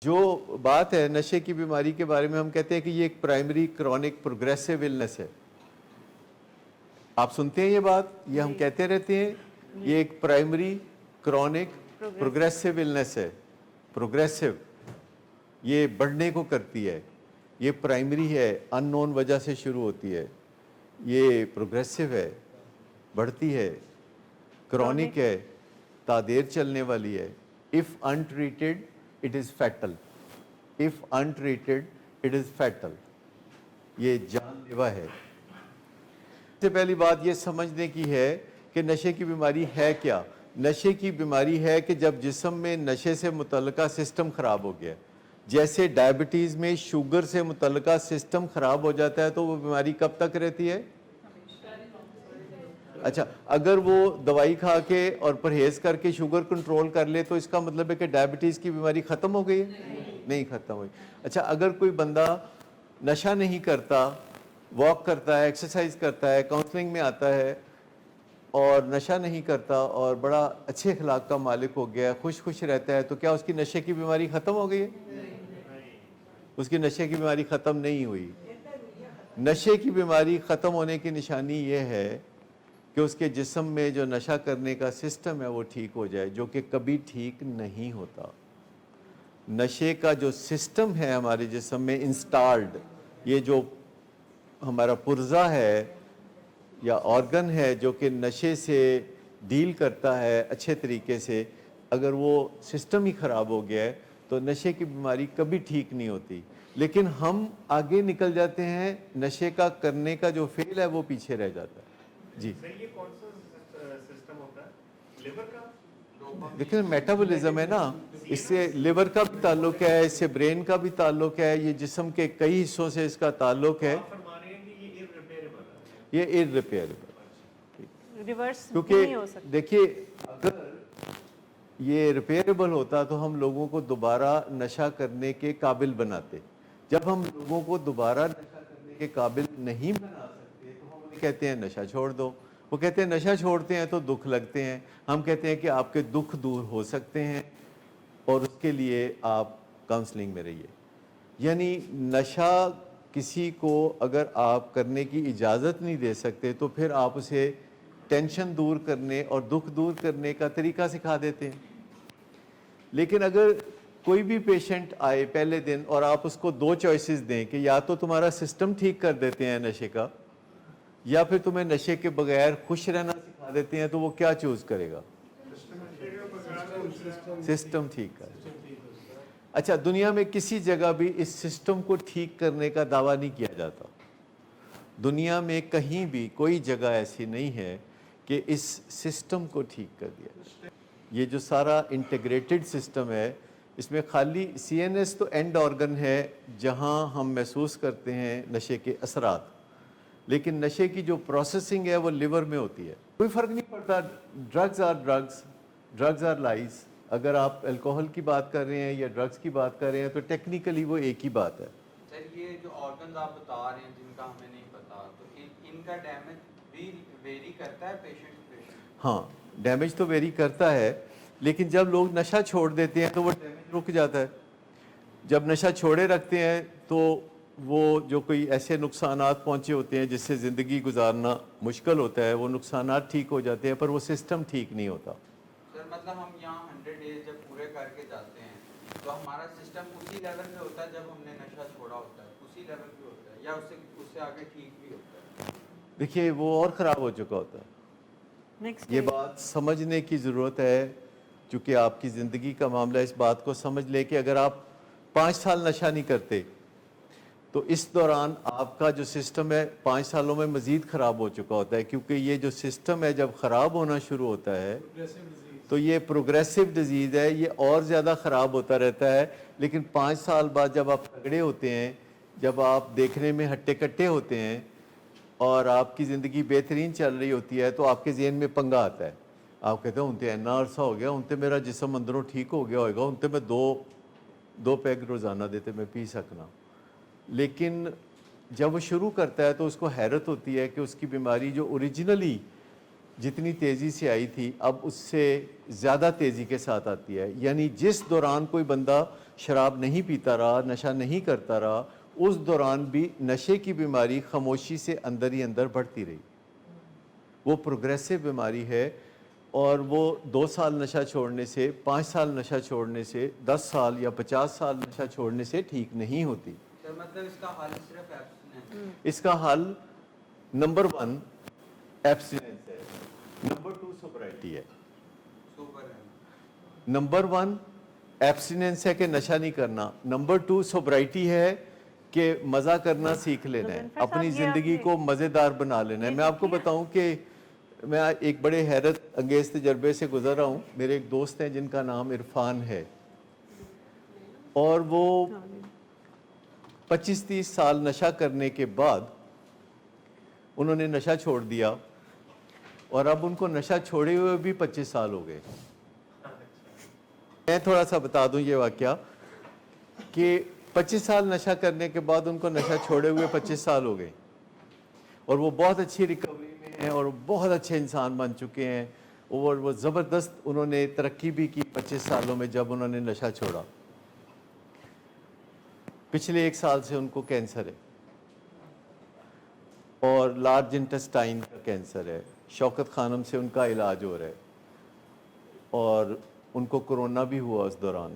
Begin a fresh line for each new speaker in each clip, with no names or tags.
جو بات ہے نشے کی بیماری کے بارے میں، ہم کہتے ہیں کہ یہ ایک پرائمری کرونک پروگریسو النس ہے. آپ سنتے ہیں یہ بات، یہ ہم کہتے رہتے ہیں یہ ایک پرائمری کرونک پروگریسو النس ہے. پروگریسو، یہ بڑھنے کو کرتی ہے. یہ پرائمری ہے، ان نون وجہ سے شروع ہوتی ہے. یہ پروگریسو ہے، بڑھتی ہے. کرونک ہے، تادیر چلنے والی ہے. if untreated it is fatal. if untreated it is fatal. یہ جان لیوا ہے. سب سے پہلی بات یہ سمجھنے کی ہے کہ نشے کی بیماری ہے کیا. نشے کی بیماری ہے کہ جب جسم میں نشے سے متعلقہ سسٹم خراب ہو گیا. جیسے ڈائبٹیز میں شوگر سے متعلقہ سسٹم خراب ہو جاتا ہے تو وہ بیماری کب تک رہتی ہے؟ اچھا، اگر وہ دوائی کھا کے اور پرہیز کر کے شوگر کنٹرول کر لے تو اس کا مطلب ہے کہ ڈائبٹیز کی بیماری ختم ہو گئی ہے؟ نہیں ختم ہوئی. اچھا، اگر کوئی بندہ نشہ نہیں کرتا، واک کرتا ہے، ایکسرسائز کرتا ہے، کاؤنسلنگ میں آتا ہے اور نشہ نہیں کرتا اور بڑا اچھے اخلاق کا مالک ہو گیا، خوش رہتا ہے، تو کیا اس کی نشے کی بیماری ختم ہو گئی ہے؟ اس کی نشے کی بیماری ختم نہیں ہوئی. نشے کی بیماری ختم ہونے کی نشانی یہ ہے کہ اس کے جسم میں جو نشہ کرنے کا سسٹم ہے وہ ٹھیک ہو جائے، جو کہ کبھی ٹھیک نہیں ہوتا. نشے کا جو سسٹم ہے ہمارے جسم میں انسٹالڈ، یہ جو ہمارا پرزا ہے یا آرگن ہے جو کہ نشے سے ڈیل کرتا ہے اچھے طریقے سے، اگر وہ سسٹم ہی خراب ہو گیا ہے تو نشے کی بیماری کبھی ٹھیک نہیں ہوتی. لیکن ہم آگے نکل جاتے ہیں، نشے کا کرنے کا جو فعل ہے وہ پیچھے رہ جاتا ہے. جی
یہ کون سا سسٹم ہوتا ہے؟ لیور کا؟
دیکھیں میٹابولزم ہے نا، اس سے لیور کا بھی تعلق ہے، اس سے برین کا بھی تعلق ہے، یہ جسم کے کئی حصوں سے اس کا تعلق ہے. یہ irreparable،
ریورس
کیونکہ
نہیں ہو سکتا.
دیکھیے اگر یہ ریپیئربل ہوتا تو ہم لوگوں کو دوبارہ نشہ کرنے کے قابل بناتے. جب ہم لوگوں کو دوبارہ نشہ کرنے کے قابل نہیں بنا سکتے تو ہم انہیں کہتے ہیں نشہ چھوڑ دو. وہ کہتے ہیں نشہ چھوڑتے ہیں تو دکھ لگتے ہیں. ہم کہتے ہیں کہ آپ کے دکھ دور ہو سکتے ہیں اور اس کے لیے آپ کاؤنسلنگ میں رہیے. یعنی نشہ کسی کو اگر آپ کرنے کی اجازت نہیں دے سکتے تو پھر آپ اسے ٹینشن دور کرنے اور دکھ دور کرنے کا طریقہ سکھا دیتے ہیں. لیکن اگر کوئی بھی پیشنٹ آئے پہلے دن اور آپ اس کو دو چوائسز دیں کہ یا تو تمہارا سسٹم ٹھیک کر دیتے ہیں نشے کا، یا پھر تمہیں نشے کے بغیر خوش رہنا سکھا دیتے ہیں، تو وہ کیا چوز کرے گا؟ سسٹم ٹھیک کر. اچھا، دنیا میں کسی جگہ بھی اس سسٹم کو ٹھیک کرنے کا دعویٰ نہیں کیا جاتا. دنیا میں کہیں بھی کوئی جگہ ایسی نہیں ہے کہ اس سسٹم کو ٹھیک کر دیا. یہ جو سارا انٹیگریٹڈ سسٹم ہے، اس میں خالی سی این ایس تو اینڈ آرگن ہے جہاں ہم محسوس کرتے ہیں نشے کے اثرات، لیکن نشے کی جو پروسیسنگ ہے وہ لیور میں ہوتی ہے. کوئی فرق نہیں پڑتا، drugs are drugs, drugs are lies. اگر آپ الکوہل کی بات کر رہے ہیں یا ڈرگز کی بات کر رہے ہیں تو ٹیکنیکلی وہ ایک ہی بات ہے.
سر یہ جو آرگنز آپ بتا رہے ہیں جن کا ہمیں نہیں پتا، تو ان کا ڈیمیج بھی ویری کرتا ہے پیشنٹ پیشنٹ؟
ہاں، ڈیمیج تو ویری کرتا ہے، لیکن جب لوگ نشہ چھوڑ دیتے ہیں تو وہ ڈیمیج رک جاتا ہے. جب نشہ چھوڑے رکھتے ہیں تو وہ جو کوئی ایسے نقصانات پہنچے ہوتے ہیں جس سے زندگی گزارنا مشکل ہوتا ہے، وہ نقصانات ٹھیک ہو جاتے ہیں پر وہ سسٹم ٹھیک نہیں ہوتا.
سر مطلب ہم یہاں 100 ڈیز جب پورے کر کے جاتے ہیں تو ہمارا سسٹم اسی لیول پہ ہوتا ہے جب ہم نے نشہ چھوڑا ہوتا ہے، اسی لیول پہ ہوتا ہے یا اس سے آگے ٹھیک بھی ہوتا ہے؟
دیکھیے وہ اور خراب ہو چکا ہوتا ہے. یہ بات سمجھنے کی ضرورت ہے، چونکہ آپ کی زندگی کا معاملہ. اس بات کو سمجھ لے کہ اگر آپ 5 سال نشہ نہیں کرتے تو اس دوران آپ کا جو سسٹم ہے 5 سالوں میں مزید خراب ہو چکا ہوتا ہے، کیونکہ یہ جو سسٹم ہے جب خراب ہونا شروع ہوتا ہے تو یہ پروگریسو ڈیزیز ہے، یہ اور زیادہ خراب ہوتا رہتا ہے. لیکن 5 سال بعد جب آپ تگڑے ہوتے ہیں، جب آپ دیکھنے میں ہٹے کٹے ہوتے ہیں اور آپ کی زندگی بہترین چل رہی ہوتی ہے تو آپ کے ذہن میں پنگا آتا ہے. آپ کہتے ہیں انتے اینا عرصہ ہو گیا، انتے میرا جسم اندروں ٹھیک ہو گیا ہوئے گا، انتے میں دو پیگ روزانہ دیتے میں پی سکنا. لیکن جب وہ شروع کرتا ہے تو اس کو حیرت ہوتی ہے کہ اس کی بیماری جو اوریجنلی جتنی تیزی سے آئی تھی اب اس سے زیادہ تیزی کے ساتھ آتی ہے. یعنی جس دوران کوئی بندہ شراب نہیں پیتا رہا، نشہ نہیں کرتا رہا، اس دوران بھی نشے کی بیماری خاموشی سے اندر ہی اندر بڑھتی رہی. وہ پروگریسو بیماری ہے، اور وہ 2 سال نشہ چھوڑنے سے، 5 سال نشہ چھوڑنے سے، 10 سال یا 50 سال نشہ چھوڑنے سے ٹھیک نہیں ہوتی.
سر مطلب اس کا حل صرف ایبسٹیننس؟
اس کا حل نمبر 1 ایبسٹیننس ہے، نمبر 2 سوبرائٹی ہے.
سوبر ہے.
نمبر 1 ایبسٹیننس ہے کہ نشہ نہیں کرنا، نمبر 2 سوبرائٹی ہے کہ مزہ کرنا سیکھ لینا ہے، اپنی زندگی کو مزیدار بنا لینا ہے. میں آپ کو بتاؤں کہ میں ایک بڑے حیرت انگیز تجربے سے گزر رہا ہوں. میرے ایک دوست ہیں جن کا نام عرفان ہے، اور وہ 25-30 سال نشہ کرنے کے بعد انہوں نے نشہ چھوڑ دیا، اور اب ان کو نشہ چھوڑے ہوئے بھی 25 سال ہو گئے. میں تھوڑا سا بتا دوں یہ واقعہ کہ 25 سال نشہ کرنے کے بعد ان کو نشہ چھوڑے ہوئے 25 سال ہو گئے، اور وہ بہت اچھی ریکوری میں ہیں اور بہت اچھے انسان بن چکے ہیں، اور وہ زبردست انہوں نے ترقی بھی کی 25 سالوں میں جب انہوں نے نشہ چھوڑا. پچھلے 1 سال سے ان کو کینسر ہے، اور لارج انٹسٹائن کا کینسر ہے. شوکت خانم سے ان کا علاج ہو رہا ہے، اور ان کو کرونا بھی ہوا اس دوران.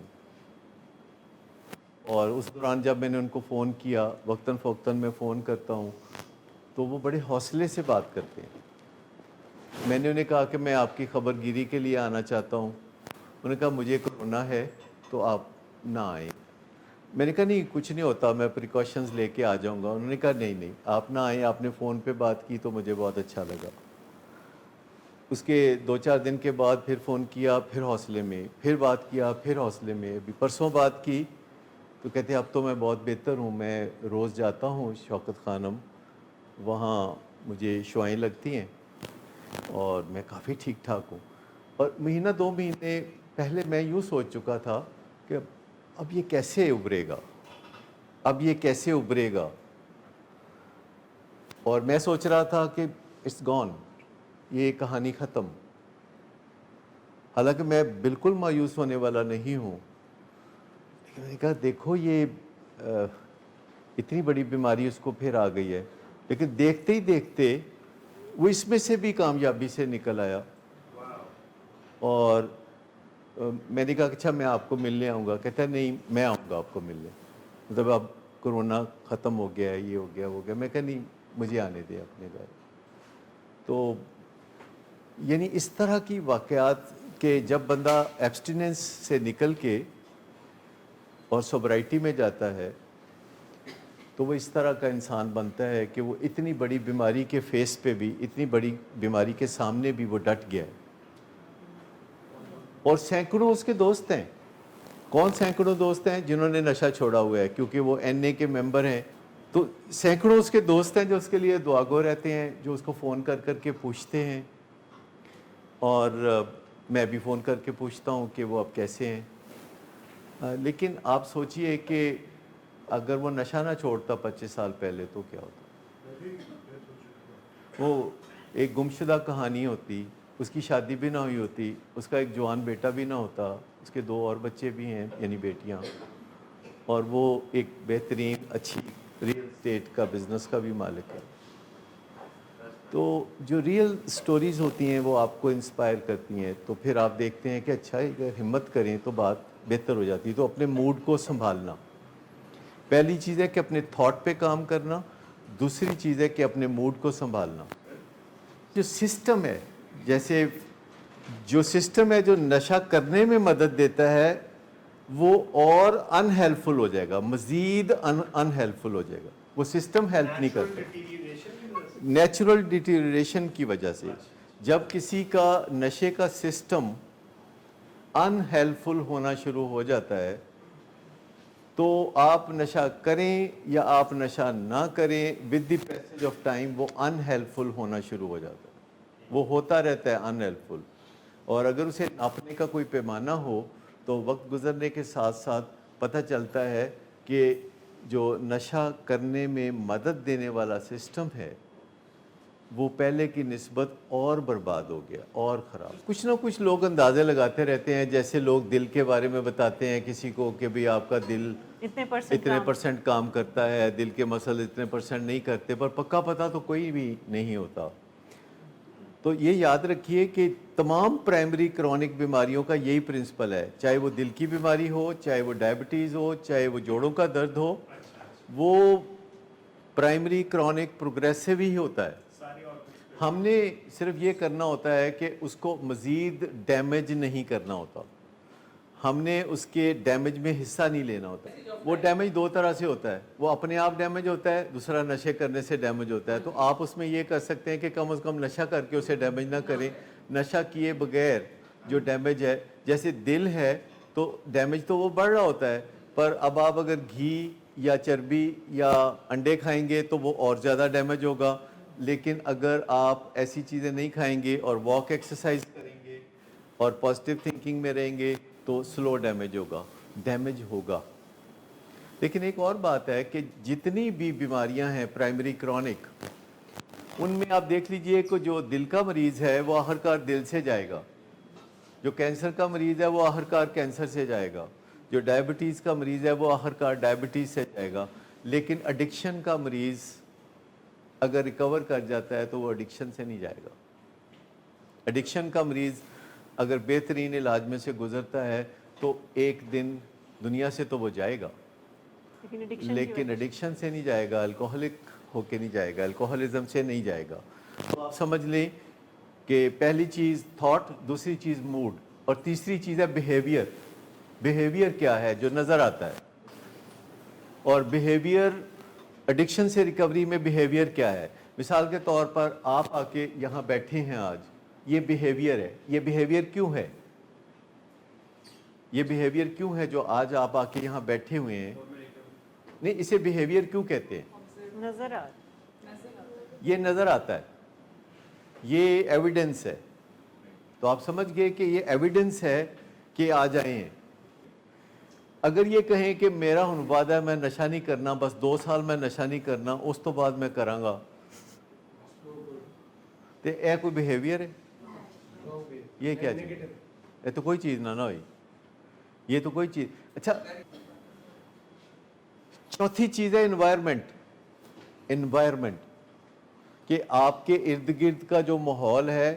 اور اس دوران جب میں نے ان کو فون کیا، وقتاً فوقتاً میں فون کرتا ہوں، تو وہ بڑے حوصلے سے بات کرتے ہیں. میں نے انہیں کہا کہ میں آپ کی خبر گیری کے لیے آنا چاہتا ہوں. انہوں نے کہا مجھے کرونا ہے تو آپ نہ آئیں. میں نے کہا نہیں کچھ نہیں ہوتا، میں پریکاشنز لے کے آ جاؤں گا. انہوں نے کہا نہیں آپ نہ آئیں، آپ نے فون پہ بات کی تو مجھے بہت اچھا لگا. اس کے 2-4 دن کے بعد پھر فون کیا، پھر حوصلے میں، پھر بات کیا، پھر حوصلے میں. ابھی پرسوں بات کی تو کہتے اب تو میں بہت بہتر ہوں، میں روز جاتا ہوں شوکت خانم، وہاں مجھے شعائیں لگتی ہیں اور میں کافی ٹھیک ٹھاک ہوں. اور مہینہ 2 مہینے پہلے میں یوں سوچ چکا تھا کہ اب یہ کیسے ابھرے گا، اب یہ کیسے ابھرے گا. اور میں سوچ رہا تھا کہ اٹس گون، یہ کہانی ختم. حالانکہ میں بالکل مایوس ہونے والا نہیں ہوں، لیکن میں نے کہا دیکھو یہ اتنی بڑی بیماری اس کو پھر آ گئی ہے، لیکن دیکھتے ہی دیکھتے وہ اس میں سے بھی کامیابی سے نکل آیا. اور میں نے کہا کہ اچھا میں آپ کو ملنے آؤں گا. کہتا ہے نہیں میں آؤں گا آپ کو ملنے، مطلب اب کرونا ختم ہو گیا ہے، یہ ہو گیا وہ گیا. میں کہا نہیں مجھے آنے دے اپنے گھر. تو یعنی اس طرح کی واقعات کہ جب بندہ ایبسٹیننس سے نکل کے اور سوبرائٹی میں جاتا ہے تو وہ اس طرح کا انسان بنتا ہے کہ وہ اتنی بڑی بیماری کے فیس پہ بھی، اتنی بڑی بیماری کے سامنے بھی وہ ڈٹ گیا ہے. اور سینکڑوں اس کے دوست ہیں. کون سینکڑوں دوست ہیں؟ جنہوں نے نشہ چھوڑا ہوا ہے، کیونکہ وہ NA کے ممبر ہیں. تو سینکڑوں اس کے دوست ہیں جو اس کے لیے دعا گو رہتے ہیں، جو اس کو فون کر کر کے پوچھتے ہیں، اور میں بھی فون کر کے پوچھتا ہوں کہ وہ اب کیسے ہیں. لیکن آپ سوچئے کہ اگر وہ نشہ نہ چھوڑتا 25 سال پہلے تو کیا ہوتا. وہ ایک گمشدہ کہانی ہوتی، اس کی شادی بھی نہ ہوئی ہوتی، اس کا ایک جوان بیٹا بھی نہ ہوتا، اس کے 2 اور بچے بھی ہیں یعنی بیٹیاں، اور وہ ایک بہترین اچھی ریئل اسٹیٹ کا بزنس کا بھی مالک ہے. تو جو ریئل سٹوریز ہوتی ہیں وہ آپ کو انسپائر کرتی ہیں. تو پھر آپ دیکھتے ہیں کہ اچھا اگر ہمت کریں تو بات بہتر ہو جاتی ہے. تو اپنے موڈ کو سنبھالنا، پہلی چیز ہے کہ اپنے تھاٹ پہ کام کرنا، دوسری چیز ہے کہ اپنے موڈ کو سنبھالنا. جو سسٹم ہے، جیسے جو سسٹم ہے جو نشہ کرنے میں مدد دیتا ہے وہ اور ان ہیلپفل ہو جائے گا، مزید ان ہیلپفل ہو جائے گا. وہ سسٹم ہیلپ نہیں کرتا. نیچرل ڈیٹیریشن کی وجہ سے جب کسی کا نشے کا سسٹم ان ہیلپفل ہونا شروع ہو جاتا ہے تو آپ نشہ کریں یا آپ نشہ نہ کریں، with the passage of time وہ ان ہیلپفل ہونا شروع ہو جاتا ہے. وہ ہوتا رہتا ہے ان ہیلپفل. اور اگر اسے ناپنے کا کوئی پیمانہ ہو تو وقت گزرنے کے ساتھ ساتھ پتہ چلتا ہے کہ جو نشہ کرنے میں مدد دینے والا سسٹم ہے وہ پہلے کی نسبت اور برباد ہو گیا اور خراب. کچھ نہ کچھ لوگ اندازے لگاتے رہتے ہیں, جیسے لوگ دل کے بارے میں بتاتے ہیں کسی کو کہ بھی آپ کا دل اتنے پرسنٹ کام کرتا ہے, دل کے مسل اتنے پرسنٹ نہیں کرتے, پر پکا پتہ تو کوئی بھی نہیں ہوتا. تو یہ یاد رکھیے کہ تمام پرائمری کرونک بیماریوں کا یہی پرنسپل ہے, چاہے وہ دل کی بیماری ہو, چاہے وہ ڈائبٹیز ہو, چاہے وہ جوڑوں کا درد ہو, وہ پرائمری کرونک پروگریسو ہی ہوتا ہے. ہم نے صرف یہ کرنا ہوتا ہے کہ اس کو مزید ڈیمیج نہیں کرنا ہوتا, ہم نے اس کے ڈیمیج میں حصہ نہیں لینا ہوتا. وہ ڈیمیج دو طرح سے ہوتا ہے, وہ اپنے آپ ڈیمیج ہوتا ہے, دوسرا نشے کرنے سے ڈیمیج ہوتا ہے. تو آپ اس میں یہ کر سکتے ہیں کہ کم از کم نشہ کر کے اسے ڈیمیج نہ کریں. نشہ کیے بغیر جو ڈیمیج ہے, جیسے دل ہے تو ڈیمیج تو وہ بڑھ رہا ہوتا ہے, پر اب آپ اگر گھی یا چربی یا انڈے کھائیں گے تو وہ اور زیادہ ڈیمیج ہوگا. لیکن اگر آپ ایسی چیزیں نہیں کھائیں گے اور واک ایکسرسائز کریں گے اور پازیٹیو تھنکنگ میں رہیں گے تو سلو ڈیمیج ہوگا. لیکن ایک اور بات ہے کہ جتنی بھی بیماریاں ہیں پرائمری کرونک, ان میں آپ دیکھ لیجئے کہ جو دل کا مریض ہے وہ آخرکار دل سے جائے گا, جو کینسر کا مریض ہے وہ آخرکار کینسر سے جائے گا, جو ڈائبٹیز کا مریض ہے وہ آخرکار ڈائبٹیز سے جائے گا. لیکن ایڈکشن کا مریض اگر ریکور کر جاتا ہے تو وہ ایڈکشن سے نہیں جائے گا. ایڈکشن کا مریض اگر بہترین علاج میں سے گزرتا ہے تو ایک دن دنیا سے تو وہ جائے گا, لیکن ایڈکشن سے نہیں جائے گا, الکوہلک ہو کے نہیں جائے گا, الکوہلزم سے نہیں جائے گا. تو آپ سمجھ لیں کہ پہلی چیز تھاٹ, دوسری چیز موڈ, اور تیسری چیز ہے بیہیویئر. بیہیویئر کیا ہے جو نظر آتا ہے, اور بیہیویئر ایڈکشن سے ریکوری میں بیہیویئر کیا ہے. مثال کے طور پر آپ آ کے یہاں بیٹھے ہیں آج, یہ بیہیویئر ہے. یہ بیہیویئر کیوں ہے, یہ بیہیویئر کیوں ہے جو آج آپ آ کے یہاں بیٹھے ہوئے ہیں؟ نہیں, اسے بیہیویئر کیوں کہتے ہیں؟ یہ نظر آتا ہے, یہ ایویڈنس ہے. تو آپ سمجھ گئے کہ یہ ایویڈنس ہے کہ آ جائیں ہیں. اگر یہ کہیں کہ میرا وعدہ ہے میں نشہ نہیں کرنا, بس 2 سال میں نشہ نہیں کرنا, اس تو بعد میں کراں گا, تو یہ کوئی بیہیویئر ہے؟ یہ کیا چیز, یہ تو کوئی چیز نہ ہوئی, یہ تو کوئی چیز. اچھا, چوتھی چیز ہے انوائرمنٹ. انوائرمنٹ کہ آپ کے ارد گرد کا جو ماحول ہے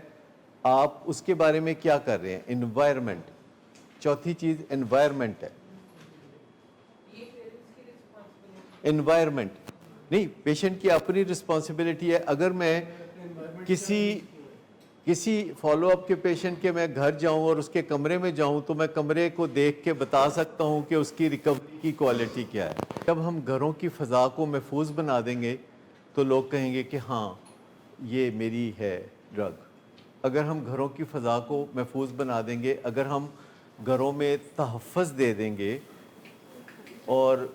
آپ اس کے بارے میں کیا کر رہے ہیں. انوائرمنٹ, چوتھی چیز انوائرمنٹ ہے. انوائرمنٹ نہیں, پیشنٹ کی اپنی رسپانسبلٹی ہے. اگر میں کسی فالو اپ کے پیشنٹ کے میں گھر جاؤں اور اس کے کمرے میں جاؤں تو میں کمرے کو دیکھ کے بتا سکتا ہوں کہ اس کی ریکوری کی کوالٹی کیا ہے. جب ہم گھروں کی فضا کو محفوظ بنا دیں گے تو لوگ کہیں گے کہ ہاں یہ میری ہے ڈرگ. اگر ہم گھروں کی فضا کو محفوظ بنا دیں گے, اگر ہم گھروں میں تحفظ دے دیں گے اور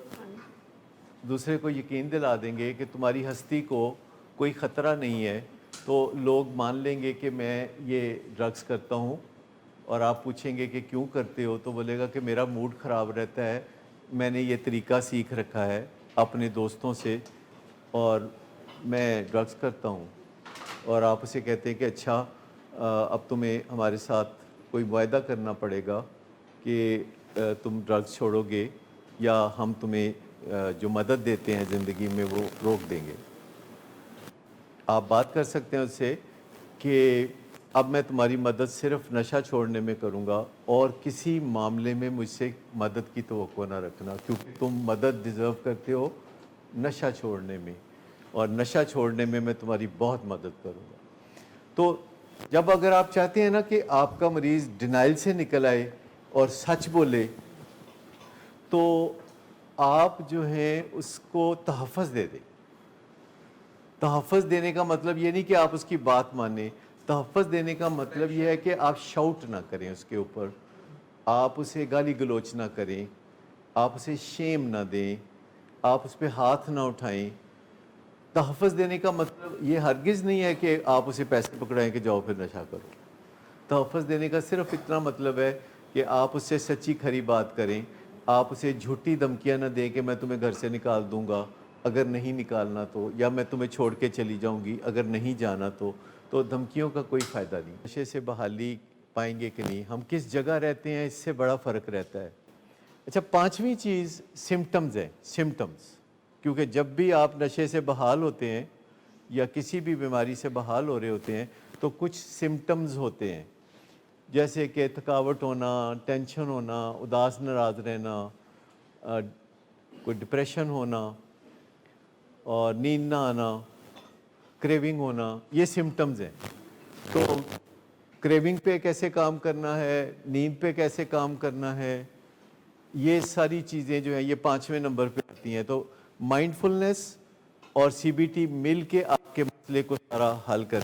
دوسرے کو یقین دلا دیں گے کہ تمہاری ہستی کو کوئی خطرہ نہیں ہے, تو لوگ مان لیں گے کہ میں یہ ڈرگس کرتا ہوں. اور آپ پوچھیں گے کہ کیوں کرتے ہو, تو بولے گا کہ میرا موڈ خراب رہتا ہے, میں نے یہ طریقہ سیکھ رکھا ہے اپنے دوستوں سے اور میں ڈرگس کرتا ہوں. اور آپ اسے کہتے ہیں کہ اچھا اب تمہیں ہمارے ساتھ کوئی معاہدہ کرنا پڑے گا کہ تم ڈرگس چھوڑو گے یا ہم تمہیں جو مدد دیتے ہیں زندگی میں وہ روک دیں گے. آپ بات کر سکتے ہیں اس سے کہ اب میں تمہاری مدد صرف نشہ چھوڑنے میں کروں گا اور کسی معاملے میں مجھ سے مدد کی توقع نہ رکھنا, کیونکہ تم مدد ڈیزرو کرتے ہو نشہ چھوڑنے میں, اور نشہ چھوڑنے میں تمہاری بہت مدد کروں گا. تو جب اگر آپ چاہتے ہیں نا کہ آپ کا مریض ڈینائل سے نکل آئے اور سچ بولے, تو آپ جو ہیں اس کو تحفظ دے دیں. تحفظ دینے کا مطلب یہ نہیں کہ آپ اس کی بات مانیں, تحفظ دینے کا مطلب یہ ہے کہ آپ شاؤٹ نہ کریں اس کے اوپر, آپ اسے گالی گلوچ نہ کریں, آپ اسے شیم نہ دیں, آپ اس پہ ہاتھ نہ اٹھائیں. تحفظ دینے کا مطلب یہ ہرگز نہیں ہے کہ آپ اسے پیسے پکڑائیں کہ جاؤ پھر نشہ کرو. تحفظ دینے کا صرف اتنا مطلب ہے کہ آپ اس سے سچی کھری بات کریں, آپ اسے جھوٹی دھمکیاں نہ دیں کہ میں تمہیں گھر سے نکال دوں گا, اگر نہیں نکالنا تو، یا میں تمہیں چھوڑ کے چلی جاؤں گی اگر نہیں جانا تو دھمکیوں کا کوئی فائدہ نہیں. نشے سے بحالی پائیں گے کہ نہیں، ہم کس جگہ رہتے ہیں اس سے بڑا فرق رہتا ہے. اچھا، پانچویں چیز سمٹمز ہے. سمٹمز، کیونکہ جب بھی آپ نشے سے بحال ہوتے ہیں یا کسی بھی بیماری سے بحال ہو رہے ہوتے ہیں تو کچھ سمٹمز ہوتے ہیں، جیسے کہ تھکاوٹ ہونا، ٹینشن ہونا، اداس ناراض رہنا، کوئی ڈپریشن ہونا اور نیند نہ آنا، کریونگ ہونا، یہ سمٹمز ہیں. تو کریونگ پہ کیسے کام کرنا ہے، نیند پہ کیسے کام کرنا ہے، یہ ساری چیزیں جو ہیں یہ 5ویں نمبر پہ آتی ہیں. تو مائنڈ فلنس اور CBT مل کے آپ کے مسئلے کو سارا حل کر